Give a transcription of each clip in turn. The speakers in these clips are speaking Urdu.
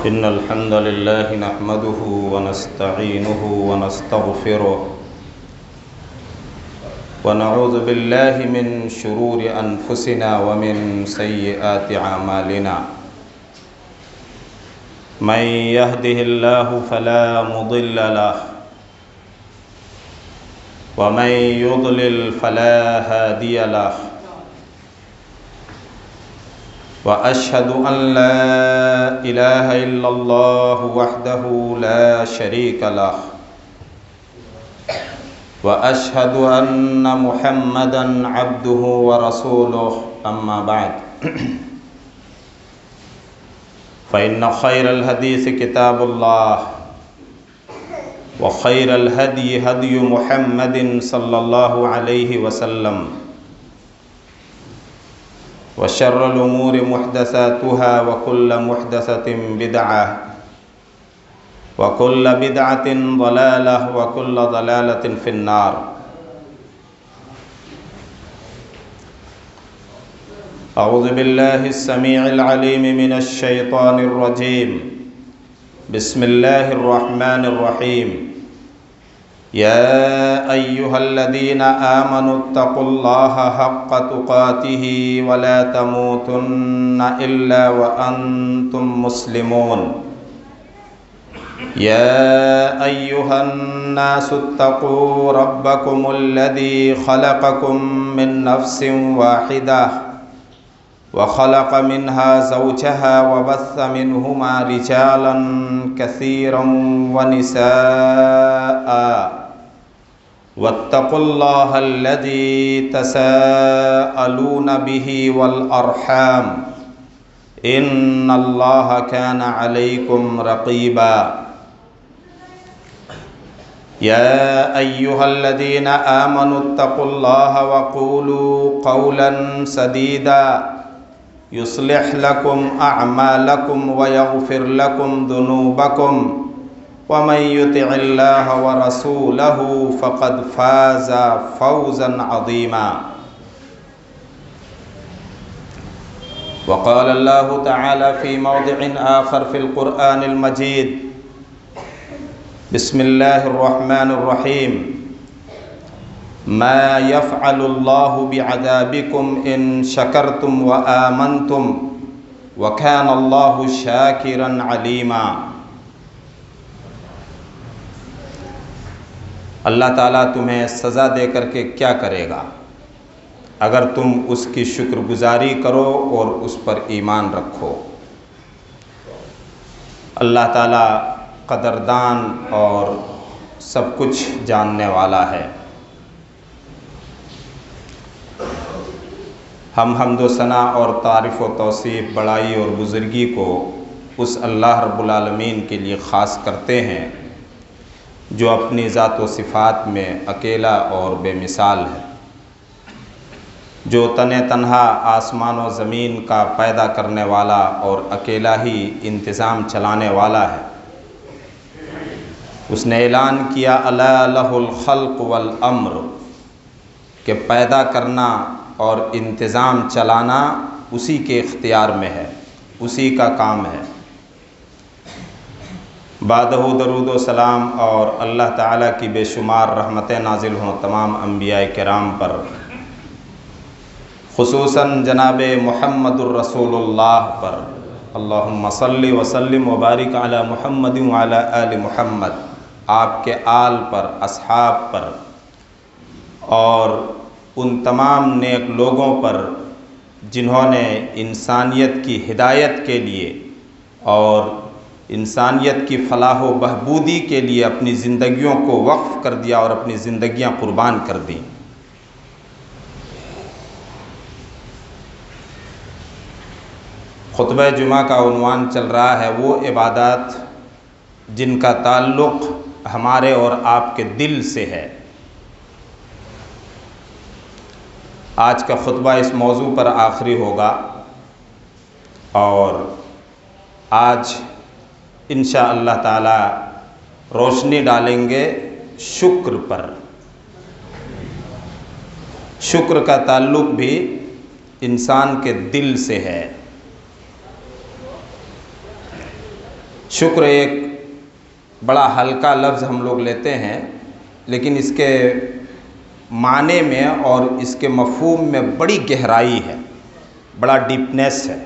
إن الحمد لله نحمده ونستعينه ونستغفره ونعوذ بالله من شرور أنفسنا ومن سيئات أعمالنا من يهده الله فلا مضل له ومن يضلل فلا هادي له وأشهد أن لا إله إلا الله وحده لا شريك له وأشهد أن محمدًا عبده ورسوله أما بعد فإن خير الحديث كتاب الله وخير الهدي هدي محمد صلى الله عليه وسلم وشر الأمور محدثاتها وكل محدثة بدعة وكل بدعة ضلالة وكل ضلالة في النار أعوذ بالله السميع العليم من الشيطان الرجيم بسم الله الرحمن الرحيم يا أيها الذين آمنوا اتقوا الله حق تقاته ولا تموتن إلا وأنتم مسلمون يا أيها الناس اتقوا ربكم الذي خلقكم من نفس واحدة وخلق منها زوجها وبث منهما رجالا كثيرا ونساء واتقوا الله الذي تساءلون به والأرحام إن الله كان عليكم رقيبا يا أيها الذين آمنوا اتقوا الله وقولوا قولا سديدا يصلح لكم أعمالكم ويغفر لكم ذنوبكم ومن يطع الله ورسوله فقد فاز فوزا عظيما وقال الله تعالى في موضع آخر في القرآن المجيد بسم الله الرحمن الرحيم ما يفعل الله بعذابكم إن شكرتم وآمنتم وكان الله شاكرا عليما اللہ تعالیٰ تمہیں سزا دے کر کے کیا کرے گا اگر تم اس کی شکر گزاری کرو اور اس پر ایمان رکھو۔ اللہ تعالیٰ قدردان اور سب کچھ جاننے والا ہے۔ ہم حمد و ثنا اور تعریف و توصیف بڑائی اور بزرگی کو اس اللہ رب العالمین کے لیے خاص کرتے ہیں جو اپنی ذات و صفات میں اکیلا اور بے مثال ہے، جو تنہا آسمان و زمین کا پیدا کرنے والا اور اکیلا ہی انتظام چلانے والا ہے۔ اس نے اعلان کیا الا لہ الخلق والامر کہ پیدا کرنا اور انتظام چلانا اسی کے اختیار میں ہے، اسی کا کام ہے۔ بعدہ درود و سلام اور اللہ تعالیٰ کی بے شمار رحمتیں نازل ہوں تمام انبیاء کرام پر، خصوصاً جناب محمد الرسول اللہ پر۔ اللہم صلی وسلم وبارک علی محمد وعلی آل محمد، آپ کے آل پر، اصحاب پر اور ان تمام نیک لوگوں پر جنہوں نے انسانیت کی ہدایت کے لیے اور انسانیت کی فلاح و بہبودی کے لیے اپنی زندگیوں کو وقف کر دیا اور اپنی زندگیاں قربان کر دیں۔ خطبہ جمعہ کا عنوان چل رہا ہے وہ عبادات جن کا تعلق ہمارے اور آپ کے دل سے ہے۔ آج کا خطبہ اس موضوع پر آخری ہوگا اور آج انشاء اللہ تعالی روشنی ڈالیں گے شکر پر۔ شکر کا تعلق بھی انسان کے دل سے ہے۔ شکر ایک بڑا ہلکا لفظ ہم لوگ لیتے ہیں، لیکن اس کے معنی میں اور اس کے مفہوم میں بڑی گہرائی ہے، بڑا ڈیپنیس ہے۔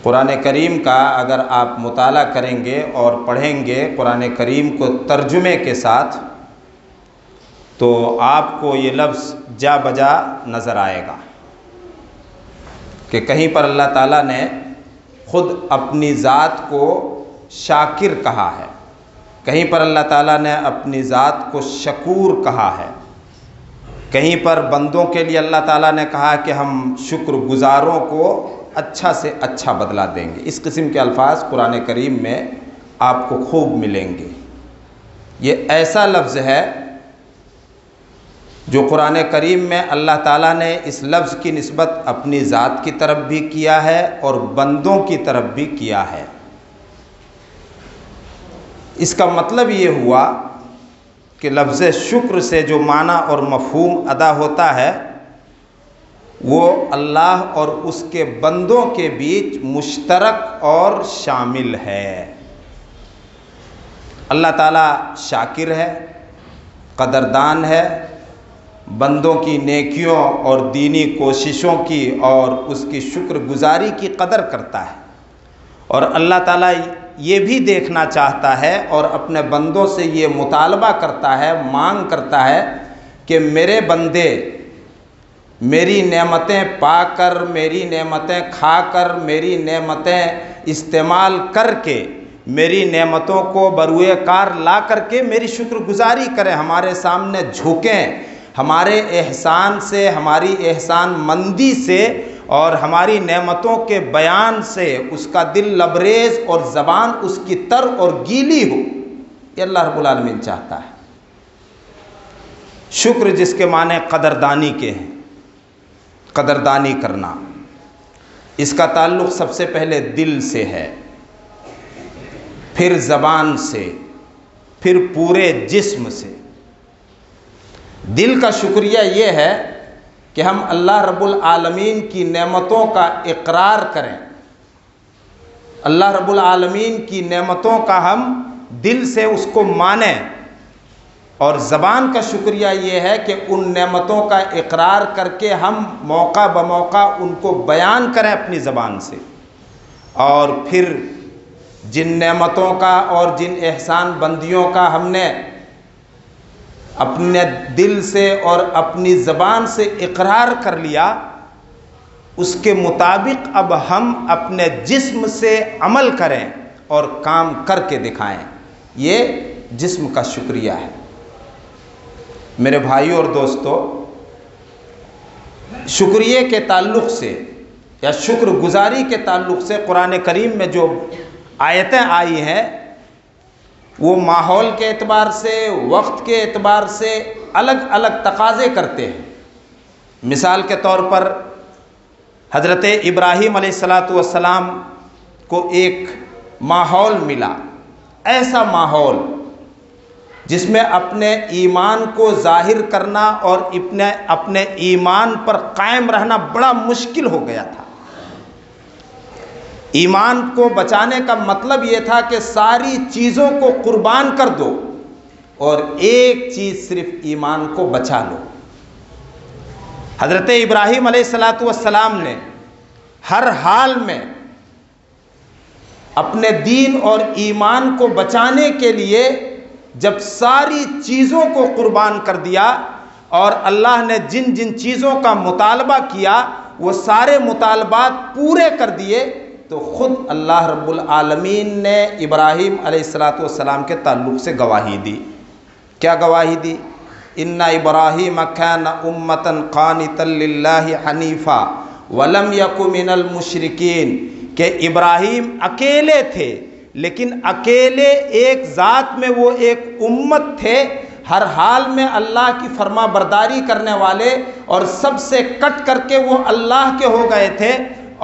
قرآن کریم کا اگر آپ مطالعہ کریں گے اور پڑھیں گے قرآن کریم کو ترجمے کے ساتھ، تو آپ کو یہ لفظ جا بجا نظر آئے گا کہ کہیں پر اللہ تعالیٰ نے خود اپنی ذات کو شاکر کہا ہے، کہیں پر اللہ تعالیٰ نے اپنی ذات کو شکور کہا ہے، کہیں پر بندوں کے لیے اللہ تعالیٰ نے کہا کہ ہم شکر گزاروں کو اچھا سے اچھا بدلہ دیں گے۔ اس قسم کے الفاظ قرآن کریم میں آپ کو خوب ملیں گے۔ یہ ایسا لفظ ہے جو قرآن کریم میں اللہ تعالیٰ نے اس لفظ کی نسبت اپنی ذات کی طرف بھی کیا ہے اور بندوں کی طرف بھی کیا ہے۔ اس کا مطلب یہ ہوا کہ لفظ شکر سے جو معنی اور مفہوم ادا ہوتا ہے وہ اللہ اور اس کے بندوں کے بیچ مشترک اور شامل ہے۔ اللہ تعالیٰ شاکر ہے، قدردان ہے، بندوں کی نیکیوں اور دینی کوششوں کی اور اس کی شکر گزاری کی قدر کرتا ہے، اور اللہ تعالیٰ یہ بھی دیکھنا چاہتا ہے اور اپنے بندوں سے یہ مطالبہ کرتا ہے، مانگ کرتا ہے کہ میرے بندے میری نعمتیں پا کر، میری نعمتیں کھا کر، میری نعمتیں استعمال کر کے، میری نعمتوں کو بروئے کار لا کر کے میری شکر گزاری کریں، ہمارے سامنے جھکیں، ہمارے احسان سے، ہماری احسان مندی سے اور ہماری نعمتوں کے بیان سے اس کا دل لبریز اور زبان اس کی تر اور گیلی ہو۔ یہ اللہ رب العالمین چاہتا ہے۔ شکر جس کے معنی قدردانی کے ہیں، قدردانی کرنا، اس کا تعلق سب سے پہلے دل سے ہے، پھر زبان سے، پھر پورے جسم سے۔ دل کا شکریہ یہ ہے کہ ہم اللہ رب العالمین کی نعمتوں کا اقرار کریں، اللہ رب العالمین کی نعمتوں کا ہم دل سے اس کو مانیں، اور زبان کا شکریہ یہ ہے کہ ان نعمتوں کا اقرار کر کے ہم موقع بموقع ان کو بیان کریں اپنی زبان سے، اور پھر جن نعمتوں کا اور جن احسان بندیوں کا ہم نے اپنے دل سے اور اپنی زبان سے اقرار کر لیا، اس کے مطابق اب ہم اپنے جسم سے عمل کریں اور کام کر کے دکھائیں۔ یہ جسم کا شکریہ ہے۔ میرے بھائیوں اور دوستو، شکریہ کے تعلق سے یا شکر گزاری کے تعلق سے قرآن کریم میں جو آیتیں آئی ہیں وہ ماحول کے اعتبار سے، وقت کے اعتبار سے الگ الگ تقاضے کرتے ہیں۔ مثال کے طور پر حضرت ابراہیم علیہ السلام کو ایک ماحول ملا، ایسا ماحول جس میں اپنے ایمان کو ظاہر کرنا اور اپنے ایمان پر قائم رہنا بڑا مشکل ہو گیا تھا۔ ایمان کو بچانے کا مطلب یہ تھا کہ ساری چیزوں کو قربان کر دو اور ایک چیز صرف ایمان کو بچا لو۔ حضرت ابراہیم علیہ السلام نے ہر حال میں اپنے دین اور ایمان کو بچانے کے لیے جب ساری چیزوں کو قربان کر دیا اور اللہ نے جن جن چیزوں کا مطالبہ کیا وہ سارے مطالبات پورے کر دیے، تو خود اللہ رب العالمین نے ابراہیم علیہ السلام کے تعلق سے گواہی دی۔ کیا گواہی دی؟ ان ابراہیم کان امۃ قانتا للہ حنیفا ولم یک من المشرکین، کہ ابراہیم اکیلے تھے لیکن اکیلے ایک ذات میں وہ ایک امت تھے، ہر حال میں اللہ کی فرما برداری کرنے والے، اور سب سے کٹ کر کے وہ اللہ کے ہو گئے تھے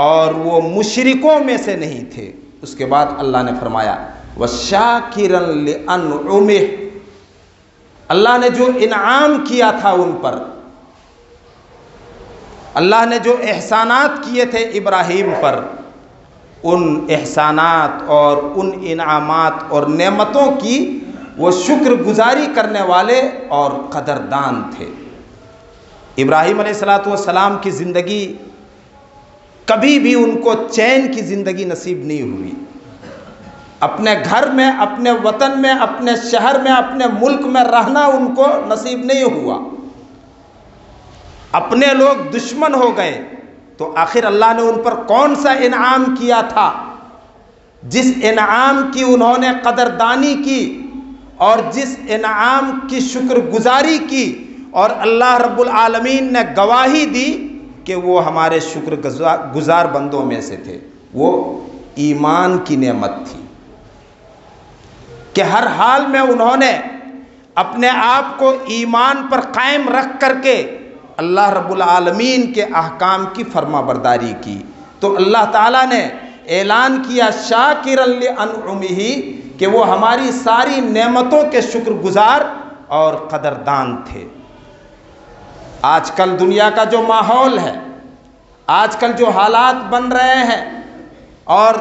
اور وہ مشرکوں میں سے نہیں تھے۔ اس کے بعد اللہ نے فرمایا وَشَاكِرًا لِأَنْعُمِهِ، اللہ نے جو انعام کیا تھا ان پر، اللہ نے جو احسانات کیے تھے ابراہیم پر، ان احسانات اور ان انعامات اور نعمتوں کی وہ شکر گزاری کرنے والے اور قدردان تھے۔ ابراہیم علیہ السلام کی زندگی کبھی بھی ان کو چین کی زندگی نصیب نہیں ہوئی۔ اپنے گھر میں، اپنے وطن میں، اپنے شہر میں، اپنے ملک میں رہنا ان کو نصیب نہیں ہوا۔ اپنے لوگ دشمن ہو گئے تو آخر اللہ نے ان پر کون سا انعام کیا تھا؟ جس انعام کی انہوں نے قدردانی کی اور جس انعام کی شکر گزاری کی اور اللہ رب العالمین نے گواہی دی کہ وہ ہمارے شکر گزار بندوں میں سے تھے، وہ ایمان کی نعمت تھی کہ ہر حال میں انہوں نے اپنے آپ کو ایمان پر قائم رکھ کر کے اللہ رب العالمین کے احکام کی فرما برداری کی۔ تو اللہ تعالیٰ نے اعلان کیا شاکرا لانعمہ کہ وہ ہماری ساری نعمتوں کے شکر گزار اور قدردان تھے۔ آج کل دنیا کا جو ماحول ہے، آج کل جو حالات بن رہے ہیں اور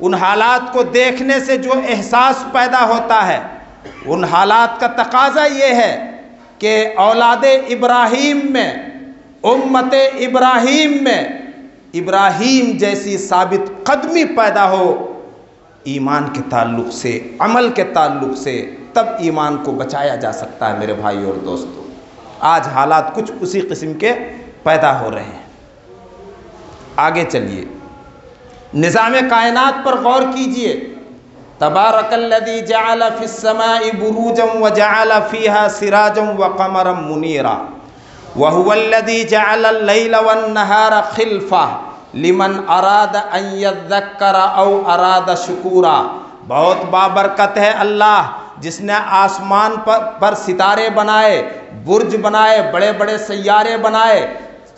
ان حالات کو دیکھنے سے جو احساس پیدا ہوتا ہے، ان حالات کا تقاضا یہ ہے کہ اولاد ابراہیم میں، امت ابراہیم میں ابراہیم جیسی ثابت قدمی پیدا ہو ایمان کے تعلق سے، عمل کے تعلق سے، تب ایمان کو بچایا جا سکتا ہے۔ میرے بھائی اور دوستو، آج حالات کچھ اسی قسم کے پیدا ہو رہے ہیں۔ آگے چلیے، نظام کائنات پر غور کیجئے۔ تبارک الذی جعل فی السماء بروجا وجعل فیہا سراجا وقمرا منیرا وہو الذی جعل اللیل والنہار خلفہ لمن اراد ان یذکر او اراد شکورا۔ بہت بابرکت ہے اللہ جس نے آسمان پر ستارے بنائے، برج بنائے، بڑے بڑے سیارے بنائے،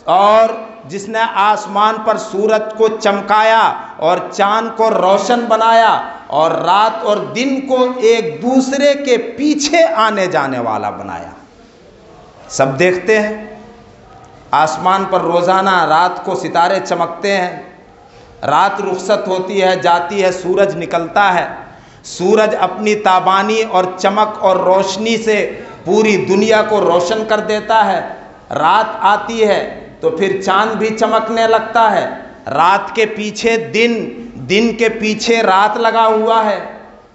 اور جس نے آسمان پر سورج کو چمکایا اور چاند کو روشن بنایا اور رات اور دن کو ایک دوسرے کے پیچھے آنے جانے والا بنایا۔ سب دیکھتے ہیں آسمان پر روزانہ رات کو ستارے چمکتے ہیں، رات رخصت ہوتی ہے، جاتی ہے، سورج نکلتا ہے۔ سورج اپنی تابانی اور چمک اور روشنی سے پوری دنیا کو روشن کر دیتا ہے۔ رات آتی ہے تو پھر چاند بھی چمکنے لگتا ہے، رات کے پیچھے دن، دن کے پیچھے رات لگا ہوا ہے۔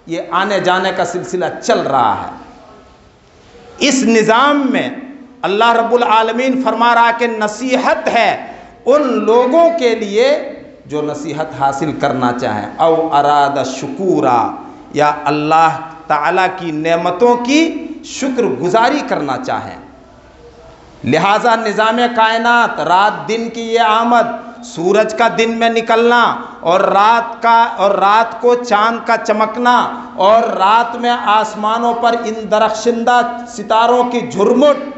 یہ آنے جانے کا سلسلہ چل رہا ہے۔ اس نظام میں اللہ رب العالمین فرما رہا کہ نصیحت ہے ان لوگوں کے لیے جو نصیحت حاصل کرنا چاہیں، او اراد شکورا، یا اللہ تعالیٰ کی نعمتوں کی شکر گزاری کرنا چاہیں۔ لہٰذا نظام کائنات، رات دن کی یہ آمد، سورج کا دن میں نکلنا اور رات کو چاند کا چمکنا اور رات میں آسمانوں پر ان درخشندہ ستاروں کی جھرمٹ،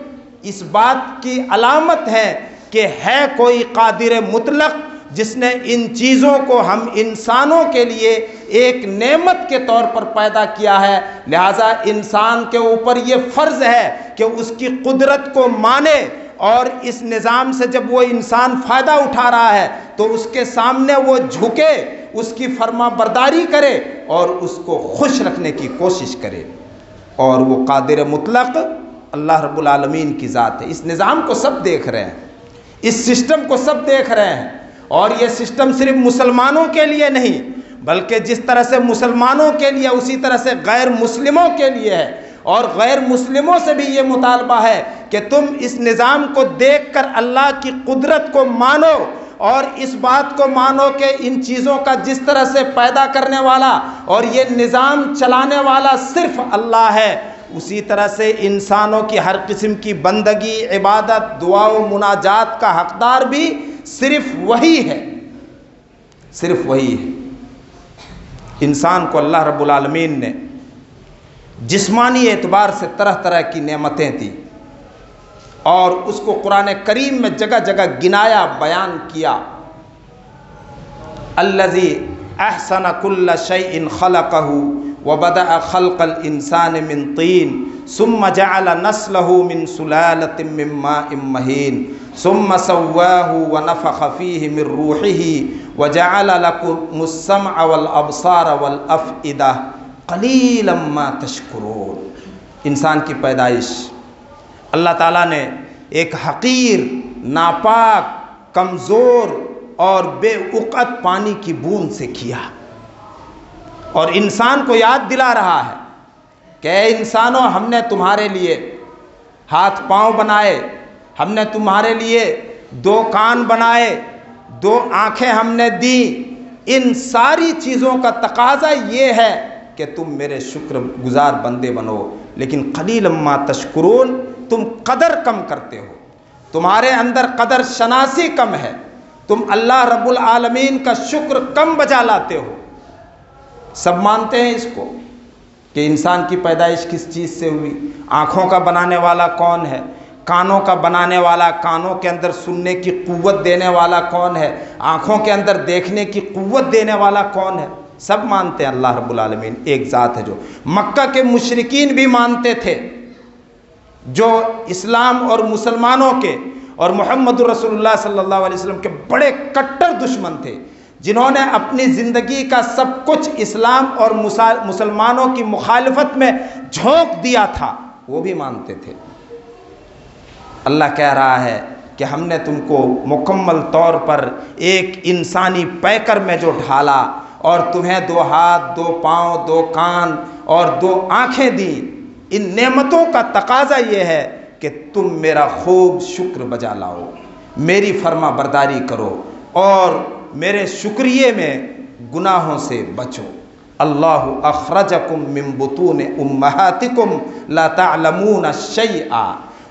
اس بات کی علامت ہے کہ ہے کوئی قادر مطلق جس نے ان چیزوں کو ہم انسانوں کے لیے ایک نعمت کے طور پر پیدا کیا ہے۔ لہٰذا انسان کے اوپر یہ فرض ہے کہ اس کی قدرت کو مانے، اور اس نظام سے جب وہ انسان فائدہ اٹھا رہا ہے تو اس کے سامنے وہ جھکے، اس کی فرما برداری کرے اور اس کو خوش رکھنے کی کوشش کرے۔ اور وہ قادر مطلق اللہ رب العالمین کی ذات ہے۔ اس نظام کو سب دیکھ رہے ہیں، اس سسٹم کو سب دیکھ رہے ہیں، اور یہ سسٹم صرف مسلمانوں کے لیے نہیں بلکہ جس طرح سے مسلمانوں کے لیے اسی طرح سے غیر مسلموں کے لیے ہے، اور غیر مسلموں سے بھی یہ مطالبہ ہے کہ تم اس نظام کو دیکھ کر اللہ کی قدرت کو مانو، اور اس بات کو مانو کہ ان چیزوں کا جس طرح سے پیدا کرنے والا اور یہ نظام چلانے والا صرف اللہ ہے، اسی طرح سے انسانوں کی ہر قسم کی بندگی، عبادت، دعا و مناجات کا حقدار بھی صرف وہی ہے، صرف وہی ہے۔ انسان کو اللہ رب العالمین نے جسمانی اعتبار سے طرح طرح کی نعمتیں دی، اور اس کو قرآن کریم میں جگہ جگہ گنایا، بیان کیا۔ الذی احسن کل شیء خلقہ وبدأ خلق الانسان من طین ثم جعل نسلہ من سلالۃ من ماء مہین ثم سواہ ونفخ فیہ من روحہ وجعل لکم السمع والابصار والافئدہ قلیلا ما تشکرون۔ انسان کی پیدائش اللہ تعالیٰ نے ایک حقیر، ناپاک، کمزور اور بے وقت پانی کی بوند سے کیا، اور انسان کو یاد دلا رہا ہے کہ اے انسانوں، ہم نے تمہارے لیے ہاتھ پاؤں بنائے، ہم نے تمہارے لیے 2 کان بنائے، 2 آنکھیں ہم نے دی۔ ان ساری چیزوں کا تقاضا یہ ہے کہ تم میرے شکر گزار بندے بنو، لیکن قلیلا ما تشکرون، تم قدر کم کرتے ہو، تمہارے اندر قدر شناسی کم ہے، تم اللہ رب العالمین کا شکر کم بجا لاتے ہو۔ سب مانتے ہیں اس کو کہ انسان کی پیدائش کس چیز سے ہوئی، آنکھوں کا بنانے والا کون ہے، کانوں کا بنانے والا، کانوں کے اندر سننے کی قوت دینے والا کون ہے، آنکھوں کے اندر دیکھنے کی قوت دینے والا کون ہے؟ سب مانتے ہیں اللہ رب العالمین ایک ذات ہے۔ جو مکہ کے مشرکین بھی مانتے تھے، جو اسلام اور مسلمانوں کے اور محمد رسول اللہ صلی اللہ علیہ وسلم کے بڑے کٹر دشمن تھے، جنہوں نے اپنی زندگی کا سب کچھ اسلام اور مسلمانوں کی مخالفت میں جھونک دیا تھا، وہ بھی مانتے تھے۔ اللہ کہہ رہا ہے کہ ہم نے تم کو مکمل طور پر ایک انسانی پیکر میں جو ڈھالا، اور تمہیں 2 ہاتھ، 2 پاؤں، 2 کان اور 2 آنکھیں دی، ان نعمتوں کا تقاضا یہ ہے کہ تم میرا خوب شکر بجا لاؤ، میری فرما برداری کرو، اور میرے شکریے میں گناہوں سے بچو۔ اللہ اخرجکم من بطون امہاتکم لا تعلمون شیئا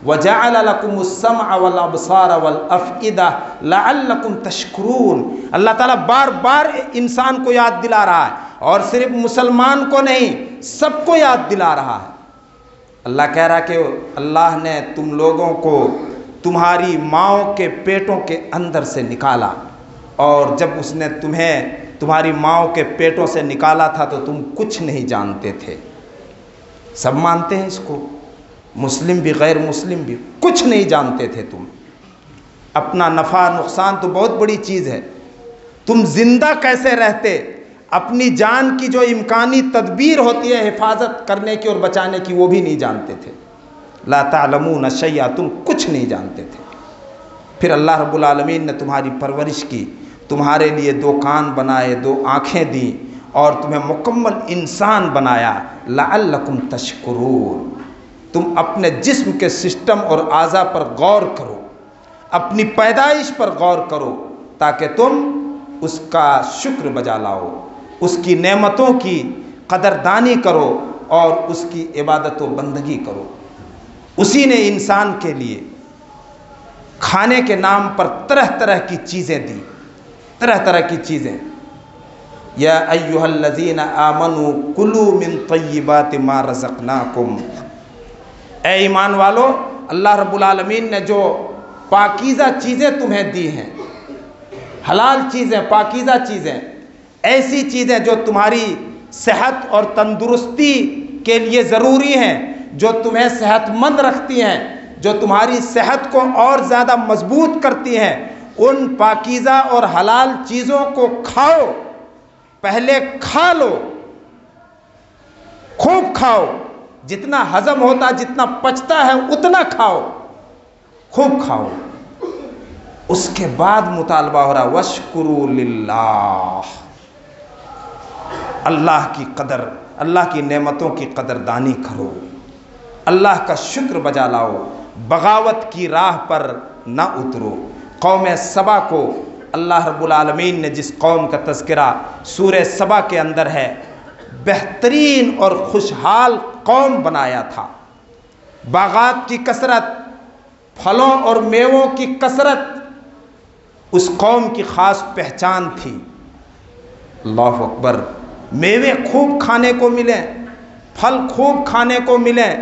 وجعل لکم السمع والابصار والافئدہ لعلکم تشکرون۔ اللہ تعالیٰ بار بار انسان کو یاد دلا رہا ہے، اور صرف مسلمان کو نہیں، سب کو یاد دلا رہا ہے۔ اللہ کہہ رہا کہ اللہ نے تم لوگوں کو تمہاری ماؤں کے پیٹوں کے اندر سے نکالا، اور جب اس نے تمہیں تمہاری ماؤں کے پیٹوں سے نکالا تھا تو تم کچھ نہیں جانتے تھے۔ سب مانتے ہیں اس کو، مسلم بھی غیر مسلم بھی، کچھ نہیں جانتے تھے تم۔ اپنا نفع نقصان تو بہت بڑی چیز ہے، تم زندہ کیسے رہتے، اپنی جان کی جو امکانی تدبیر ہوتی ہے حفاظت کرنے کی اور بچانے کی، وہ بھی نہیں جانتے تھے۔ لا تعلمون شیئا، تم کچھ نہیں جانتے تھے۔ پھر اللہ رب العالمین نے تمہاری پرورش کی، تمہارے لیے 2 کان بنائے، 2 آنکھیں دیں، اور تمہیں مکمل انسان بنایا۔ لعلکم تشکرون، تم اپنے جسم کے سسٹم اور اعضاء پر غور کرو، اپنی پیدائش پر غور کرو، تاکہ تم اس کا شکر بجا لاؤ، اس کی نعمتوں کی قدردانی کرو، اور اس کی عبادت و بندگی کرو۔ اسی نے انسان کے لیے کھانے کے نام پر طرح طرح کی چیزیں دی، طرح طرح کی چیزیں۔ یا ایھا الذین آمنوا کلوا من طیبات ما رزقناکم، اے ایمان والو، اللہ رب العالمین نے جو پاکیزہ چیزیں تمہیں دی ہیں، حلال چیزیں، پاکیزہ چیزیں، ایسی چیزیں جو تمہاری صحت اور تندرستی کے لیے ضروری ہیں، جو تمہیں صحت مند رکھتی ہیں، جو تمہاری صحت کو اور زیادہ مضبوط کرتی ہیں، ان پاکیزہ اور حلال چیزوں کو کھاؤ، پہلے کھا لو، خوب کھاؤ، جتنا ہضم ہوتا، جتنا پچتا ہے اتنا کھاؤ، خوب کھاؤ۔ اس کے بعد مطالبہ ہو رہا واشکروا للہ، اللہ کی قدر، اللہ کی نعمتوں کی قدردانی کرو، اللہ کا شکر بجا لاؤ، بغاوت کی راہ پر نہ اترو۔ قوم سبا کو اللہ رب العالمین نے جس قوم کا تذکرہ سورہ سبا کے اندر ہے، بہترین اور خوشحال قوم بنایا تھا۔ باغات کی کثرت، پھلوں اور میووں کی کثرت اس قوم کی خاص پہچان تھی۔ اللہ اکبر، میوے خوب کھانے کو ملیں، پھل خوب کھانے کو ملیں،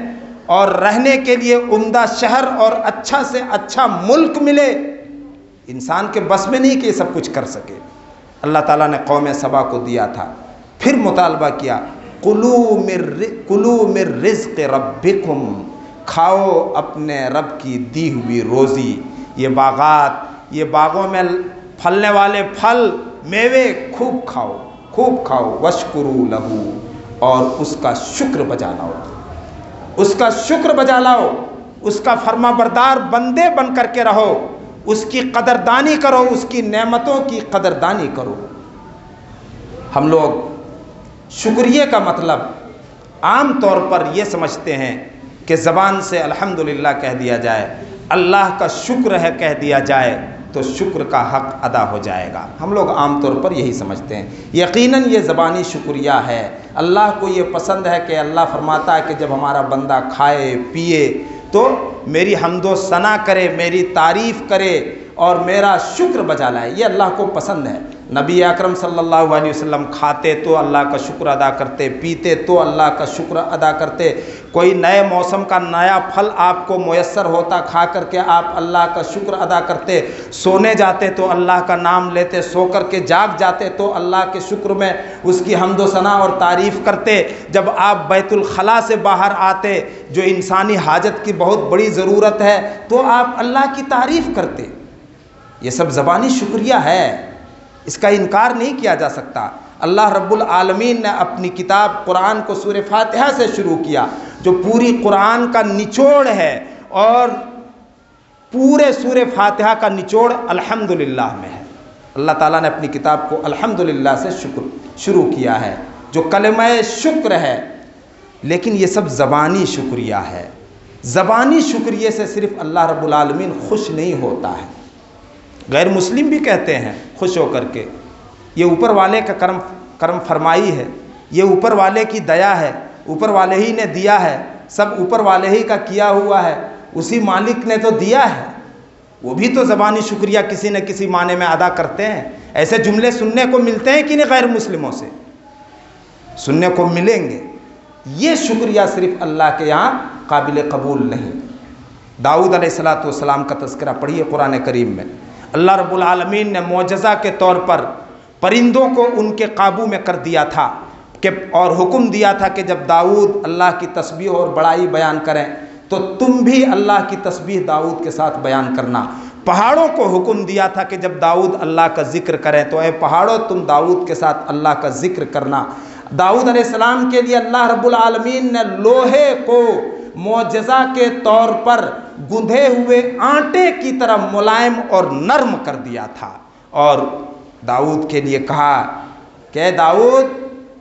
اور رہنے کے لیے عمدہ شہر اور اچھا سے اچھا ملک ملے، انسان کے بس میں نہیں کہ یہ سب کچھ کر سکے۔ اللہ تعالیٰ نے قوم سبا کو دیا تھا، پھر مطالبہ کیا کلوا من رزق ربکم، کھاؤ اپنے رب کی دی ہوئی روزی، یہ باغات، یہ باغوں میں پھلنے والے پھل میوے خوب کھاؤ، واشکروا لہو، اور اس کا شکر بجا لاؤ، اس کا شکر بجا لاؤ، اس کا فرما بردار بندے بن کر کے رہو، اس کی قدردانی کرو، اس کی نعمتوں کی قدردانی کرو۔ ہم لوگ شکریہ کا مطلب عام طور پر یہ سمجھتے ہیں کہ زبان سے الحمدللہ کہہ دیا جائے، اللہ کا شکر ہے کہہ دیا جائے تو شکر کا حق ادا ہو جائے گا۔ ہم لوگ عام طور پر یہی سمجھتے ہیں۔ یقیناً یہ زبانی شکریہ ہے۔ اللہ کو یہ پسند ہے کہ اللہ فرماتا ہے کہ جب ہمارا بندہ کھائے پیے تو میری حمد و ثنا کرے، میری تعریف کرے اور میرا شکر بجا لائے، یہ اللہ کو پسند ہے۔ نبی اکرم صلی اللہ علیہ وسلم کھاتے تو اللہ کا شکر ادا کرتے، پیتے تو اللہ کا شکر ادا کرتے، کوئی نئے موسم کا نیا پھل آپ کو میسر ہوتا کھا کر کے آپ اللہ کا شکر ادا کرتے، سونے جاتے تو اللہ کا نام لیتے، سو کر کے جاگ جاتے تو اللہ کے شکر میں اس کی حمد و ثنا اور تعریف کرتے، جب آپ بیت الخلاء سے باہر آتے جو انسانی حاجت کی بہت بڑی ضرورت ہے تو آپ اللہ کی تعریف کرتے۔ یہ سب زبانی شکریہ ہے، اس کا انکار نہیں کیا جا سکتا۔ اللہ رب العالمین نے اپنی کتاب قرآن کو سورہ فاتحہ سے شروع کیا، جو پوری قرآن کا نچوڑ ہے، اور پورے سورہ فاتحہ کا نچوڑ الحمدللہ میں ہے۔ اللہ تعالیٰ نے اپنی کتاب کو الحمدللہ سے شروع کیا ہے، جو کلمہ شکر ہے۔ لیکن یہ سب زبانی شکریہ ہے۔ زبانی شکریہ سے صرف اللہ رب العالمین خوش نہیں ہوتا ہے، غیر مسلم بھی کہتے ہیں خوش ہو کر کے، یہ اوپر والے کا کرم فرمائی ہے، یہ اوپر والے کی دیا ہے، اوپر والے ہی نے دیا ہے، سب اوپر والے ہی کا کیا ہوا ہے، اسی مالک نے تو دیا ہے۔ وہ بھی تو زبانی شکریہ کسی نہ کسی معنی میں ادا کرتے ہیں۔ ایسے جملے سننے کو ملتے ہیں کہ نہیں؟ غیر مسلموں سے سننے کو ملیں گے۔ یہ شکریہ صرف اللہ کے یہاں قابل قبول نہیں۔ داؤد علیہ السلام کا تذکرہ پڑھیے قرآن کریم میں۔ اللہ رب العالمین نے معجزہ کے طور پر پرندوں کو ان کے قابو میں کر دیا تھا کہ اور حکم دیا تھا کہ جب داؤد اللہ کی تسبیح اور بڑائی بیان کریں تو تم بھی اللہ کی تسبیح داؤد کے ساتھ بیان کرنا۔ پہاڑوں کو حکم دیا تھا کہ جب داؤد اللہ کا ذکر کریں تو اے پہاڑوں تم داؤد کے ساتھ اللہ کا ذکر کرنا۔ داؤد علیہ السلام کے لیے اللہ رب العالمین نے لوہے کو معجزہ کے طور پر گندھے ہوئے آٹے کی طرح ملائم اور نرم کر دیا تھا، اور داؤد کے لیے کہا کہ اے داؤد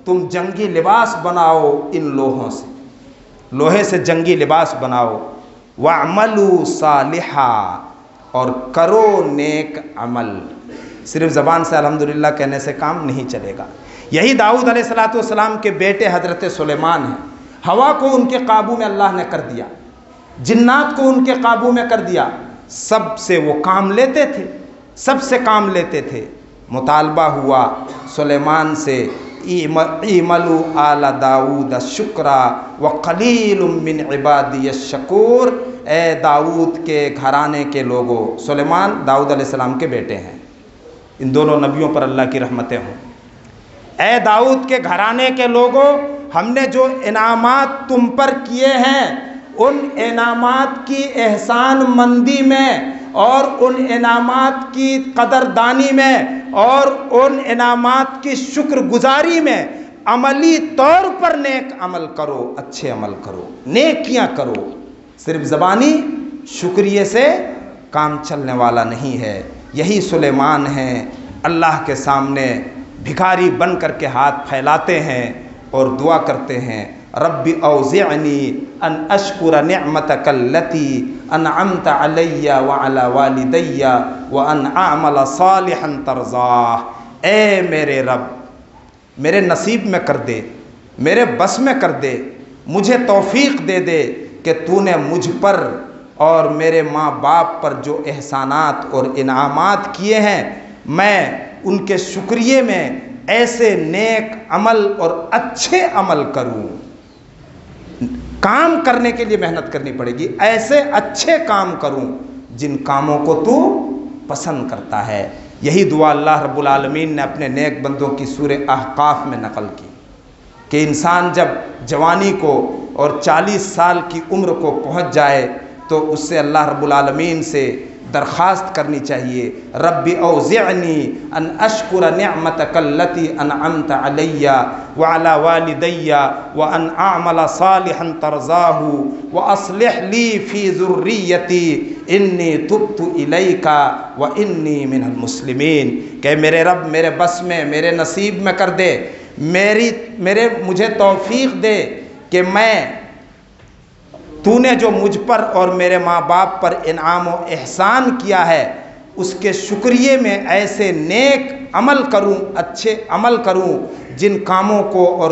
تم جنگی لباس بناؤ ان لوہوں سے، لوہے سے جنگی لباس بناؤ، وَاعْمَلُوا صَالِحًا، اور کرو نیک عمل۔ صرف زبان سے الحمدللہ کہنے سے کام نہیں چلے گا۔ یہی داؤد علیہ السلام کے بیٹے حضرت سلیمان ہیں۔ ہوا کو ان کے قابو میں اللہ نے کر دیا، جنات کو ان کے قابو میں کر دیا، سب سے وہ کام لیتے تھے، سب سے کام لیتے تھے۔ مطالبہ ہوا سلیمان سے، اعملوا آل داؤد شکرا وقلیل من عبادی الشکور، اے داؤد کے گھرانے کے لوگوں۔ سلیمان داؤد علیہ السلام کے بیٹے ہیں، ان دونوں نبیوں پر اللہ کی رحمتیں ہوں۔ اے داؤد کے گھرانے کے لوگوں، ہم نے جو انعامات تم پر کیے ہیں ان انعامات کی احسان مندی میں اور ان انعامات کی قدردانی میں اور ان انعامات کی شکر گزاری میں عملی طور پر نیک عمل کرو، اچھے عمل کرو، نیکیاں کرو۔ صرف زبانی شکریہ سے کام چلنے والا نہیں ہے۔ یہی سلیمان ہیں، اللہ کے سامنے بھکاری بن کر کے ہاتھ پھیلاتے ہیں اور دعا کرتے ہیں، رب اوزعنی ان اشکر نعمتک التی انعمت علی وعلی والدی وان اعمل صالحا ترضاہ۔ اے میرے رب، میرے نصیب میں کر دے، میرے بس میں کر دے، مجھے توفیق دے دے کہ تو نے مجھ پر اور میرے ماں باپ پر جو احسانات اور انعامات کیے ہیں، میں ان کے شکریہ میں ایسے نیک عمل اور اچھے عمل کروں۔ کام کرنے کے لیے محنت کرنی پڑے گی، ایسے اچھے کام کروں جن کاموں کو تو پسند کرتا ہے۔ یہی دعا اللہ رب العالمین نے اپنے نیک بندوں کی سورہ احقاف میں نقل کی کہ انسان جب جوانی کو اور 40 سال کی عمر کو پہنچ جائے تو اس سے اللہ رب العالمین سے درخواست کرنی چاہیے، رب اوزعنی ان اشکر نعمتک التی انعمت علی وعلی والدی وان اعمل صالحا ترضاہ واصلح لی فی ذریتی انی تبت الیک وانی من المسلمین، کہ میرے رب میرے بس میں، میرے نصیب میں کر دے، مجھے توفیق دے کہ میں تو نے جو مجھ پر اور میرے ماں باپ پر انعام و احسان کیا ہے اس کے شکریے میں ایسے نیک عمل کروں، اچھے عمل کروں جن کاموں کو اور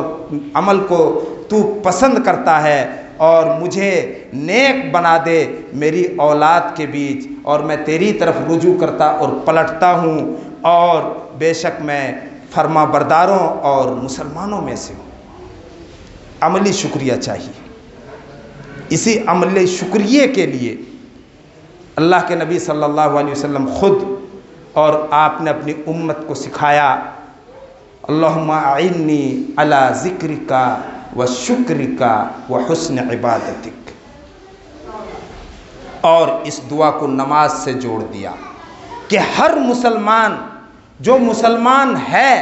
عمل کو تو پسند کرتا ہے، اور مجھے نیک بنا دے میری اولاد کے بیچ، اور میں تیری طرف رجوع کرتا اور پلٹتا ہوں، اور بے شک میں فرما برداروں اور مسلمانوں میں سے ہوں۔ عملی شکریہ چاہیے۔ اسی عملی شکریہ کے لیے اللہ کے نبی صلی اللہ علیہ وسلم خود اور آپ نے اپنی امت کو سکھایا، اللہم اعنی علی ذکرک و شکرک و حسن عبادتک، اور اس دعا کو نماز سے جوڑ دیا کہ ہر مسلمان جو مسلمان ہے،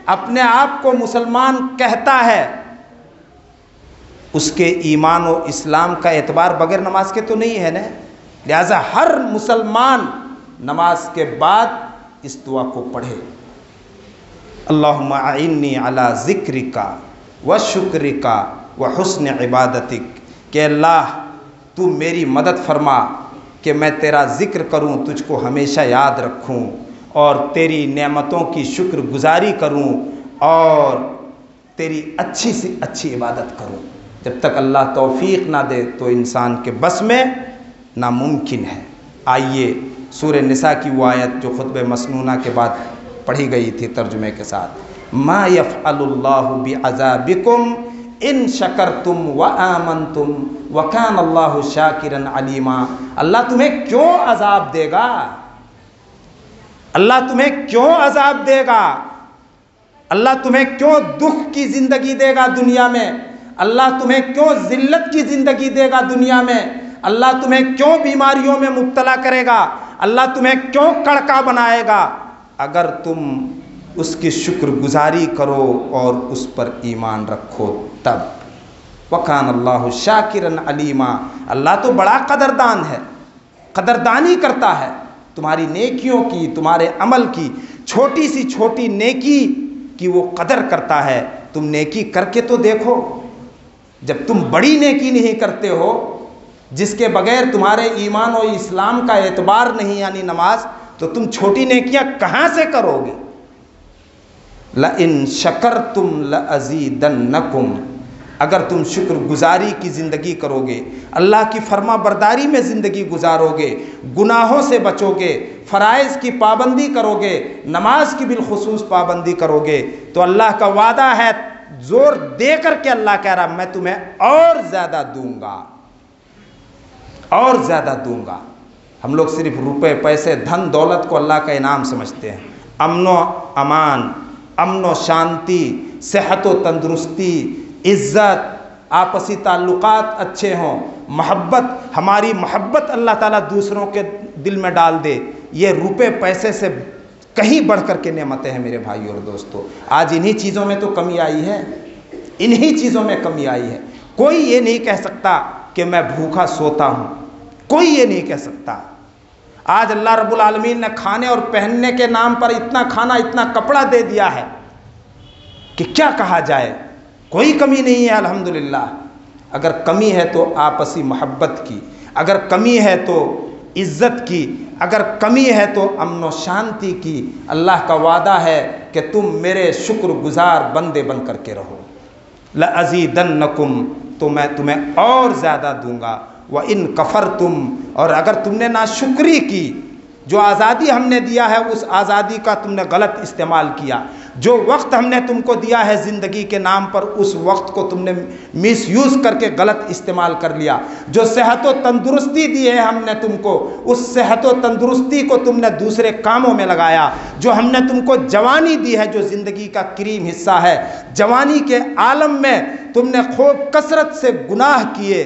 اپنے آپ کو مسلمان کہتا ہے، اس کے ایمان و اسلام کا اعتبار بغیر نماز کے تو نہیں ہے نا، لہذا ہر مسلمان نماز کے بعد اس دعا کو پڑھے، اللہم اعنی علی ذکرک و شکرک و حسن عبادتک، کہ اللہ تو میری مدد فرما کہ میں تیرا ذکر کروں، تجھ کو ہمیشہ یاد رکھوں، اور تیری نعمتوں کی شکر گزاری کروں، اور تیری اچھی سے اچھی عبادت کروں۔ جب تک اللہ توفیق نہ دے تو انسان کے بس میں ناممکن ہے۔ آئیے سورہ نساء کی وہ آیت جو خطبہ مسنونہ کے بعد پڑھی گئی تھی ترجمے کے ساتھ، ما یفعل اللہ بعذابکم ان شکرتم وآمنتم وکان اللہ شاکرا علیما، اللہ تمہیں کیوں عذاب دے گا؟ اللہ تمہیں کیوں عذاب دے گا؟ اللہ تمہیں کیوں دکھ کی زندگی دے گا دنیا میں؟ اللہ تمہیں کیوں ذلت کی زندگی دے گا دنیا میں؟ اللہ تمہیں کیوں بیماریوں میں مبتلا کرے گا؟ اللہ تمہیں کیوں کڑکا بنائے گا؟ اگر تم اس کی شکر گزاری کرو اور اس پر ایمان رکھو تب۔ وَكَانَ اللَّهُ شَاكِرًا عَلِيمًا، اللہ تو بڑا قدردان ہے، قدردانی کرتا ہے تمہاری نیکیوں کی، تمہارے عمل کی، چھوٹی سی چھوٹی نیکی کی وہ قدر کرتا ہے۔ تم نیکی کر کے تو دیکھو، جب تم بڑی نیکی نہیں کرتے ہو جس کے بغیر تمہارے ایمان و اسلام کا اعتبار نہیں یعنی نماز، تو تم چھوٹی نیکیاں کہاں سے کرو گے؟ لَإِن شَكَرْتُمْ لَأَزِيدَنَّكُمْ، اگر تم شکر گزاری کی زندگی کرو گے، اللہ کی فرما برداری میں زندگی گزارو گے، گناہوں سے بچو گے، فرائض کی پابندی کرو گے، نماز کی بالخصوص پابندی کرو گے، تو اللہ کا وعدہ ہے، زور دے کر کے اللہ کہہ رہا میں تمہیں اور زیادہ دوں گا، اور زیادہ دوں گا۔ ہم لوگ صرف روپے پیسے دھن دولت کو اللہ کا انعام سمجھتے ہیں۔ امن و امان، امن و شانتی، صحت و تندرستی، عزت، آپسی تعلقات اچھے ہوں، محبت، ہماری محبت اللہ تعالیٰ دوسروں کے دل میں ڈال دے، یہ روپے پیسے سے کہیں بڑھ کر کے نعمتیں ہیں میرے بھائی اور دوستو۔ آج انہی چیزوں میں تو کمی آئی ہے، انہی چیزوں میں کمی آئی ہے۔ کوئی یہ نہیں کہہ سکتا کہ میں بھوکا سوتا ہوں، کوئی یہ نہیں کہہ سکتا۔ آج اللہ رب العالمین نے کھانے اور پہننے کے نام پر اتنا کھانا اتنا کپڑا دے دیا ہے کہ کیا کہا جائے، کوئی کمی نہیں ہے الحمدللہ۔ اگر کمی ہے تو آپسی محبت کی، اگر کمی ہے تو عزت کی، اگر کمی ہے تو امن و شانتی کی۔ اللہ کا وعدہ ہے کہ تم میرے شکر گزار بندے بن کر کے رہو۔ لَأَزِيدَنَّكُمْ، تو میں تمہیں اور زیادہ دوں گا۔ وَإِن كَفَرْتُمْ، اور اگر تم نے ناشکری کی، جو آزادی ہم نے دیا ہے اس آزادی کا تم نے غلط استعمال کیا، جو وقت ہم نے تم کو دیا ہے زندگی کے نام پر اس وقت کو تم نے مس یوز کر کے غلط استعمال کر لیا، جو صحت و تندرستی دی ہے ہم نے تم کو، اس صحت و تندرستی کو تم نے دوسرے کاموں میں لگایا، جو ہم نے تم کو جوانی دی ہے جو زندگی کا کریم حصہ ہے، جوانی کے عالم میں تم نے خوب کثرت سے گناہ کیے،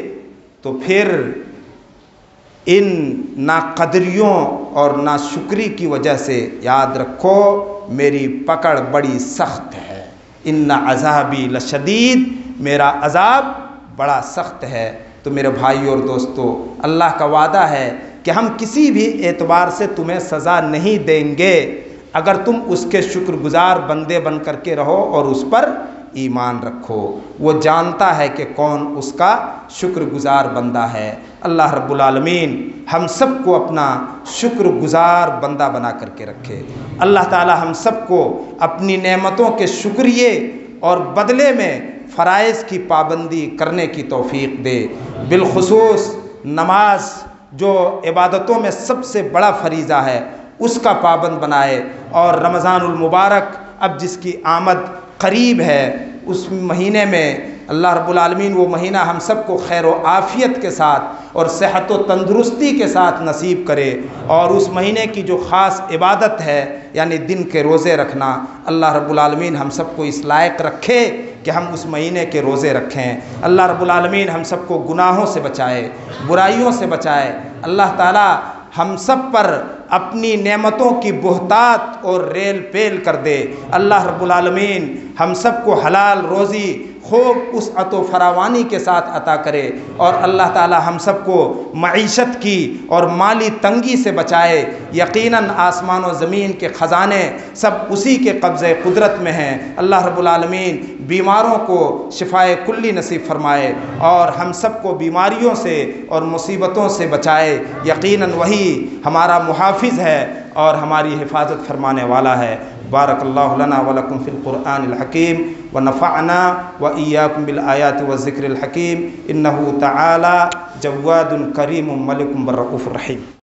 تو پھر ان ناقدریوں اور ناشکری کی وجہ سے یاد رکھو میری پکڑ بڑی سخت ہے، ان عذابی لشدید، میرا عذاب بڑا سخت ہے۔ تو میرے بھائی اور دوستو، اللہ کا وعدہ ہے کہ ہم کسی بھی اعتبار سے تمہیں سزا نہیں دیں گے اگر تم اس کے شکر گزار بندے بن کر کے رہو اور اس پر ایمان رکھو۔ وہ جانتا ہے کہ کون اس کا شکر گزار بندہ ہے۔ اللہ رب العالمین ہم سب کو اپنا شکر گزار بندہ بنا کر کے رکھے۔ اللہ تعالی ہم سب کو اپنی نعمتوں کے شکریے اور بدلے میں فرائض کی پابندی کرنے کی توفیق دے۔ بالخصوص نماز جو عبادتوں میں سب سے بڑا فریضہ ہے اس کا پابند بنائے، اور رمضان المبارک اب جس کی آمد قریب ہے اس مہینے میں اللہ رب العالمین وہ مہینہ ہم سب کو خیر و عافیت کے ساتھ اور صحت و تندرستی کے ساتھ نصیب کرے، اور اس مہینے کی جو خاص عبادت ہے یعنی دن کے روزے رکھنا، اللہ رب العالمین ہم سب کو اس لائق رکھے کہ ہم اس مہینے کے روزے رکھیں۔ اللہ رب العالمین ہم سب کو گناہوں سے بچائے، برائیوں سے بچائے۔ اللہ تعالی ہم سب پر اپنی نعمتوں کی بہتات اور ریل پیل کر دے۔ اللہ رب العالمین ہم سب کو حلال روزی خوب اس عطا و فراوانی کے ساتھ عطا کرے، اور اللہ تعالی ہم سب کو معیشت کی اور مالی تنگی سے بچائے۔ یقیناً آسمان و زمین کے خزانے سب اسی کے قبضے قدرت میں ہیں۔ اللہ رب العالمین بیماروں کو شفائے کلی نصیب فرمائے اور ہم سب کو بیماریوں سے اور مصیبتوں سے بچائے۔ یقیناً وہی ہمارا محافظ ہے اور ہماری حفاظت فرمانے والا ہے۔ بارک اللہ لنا ولکم فی القرآن الحکیم ونفعنا وإیاکم بالآیات والذکر الحکیم، انہ تعالی جواد کریم ملک بالرؤوف الرحیم۔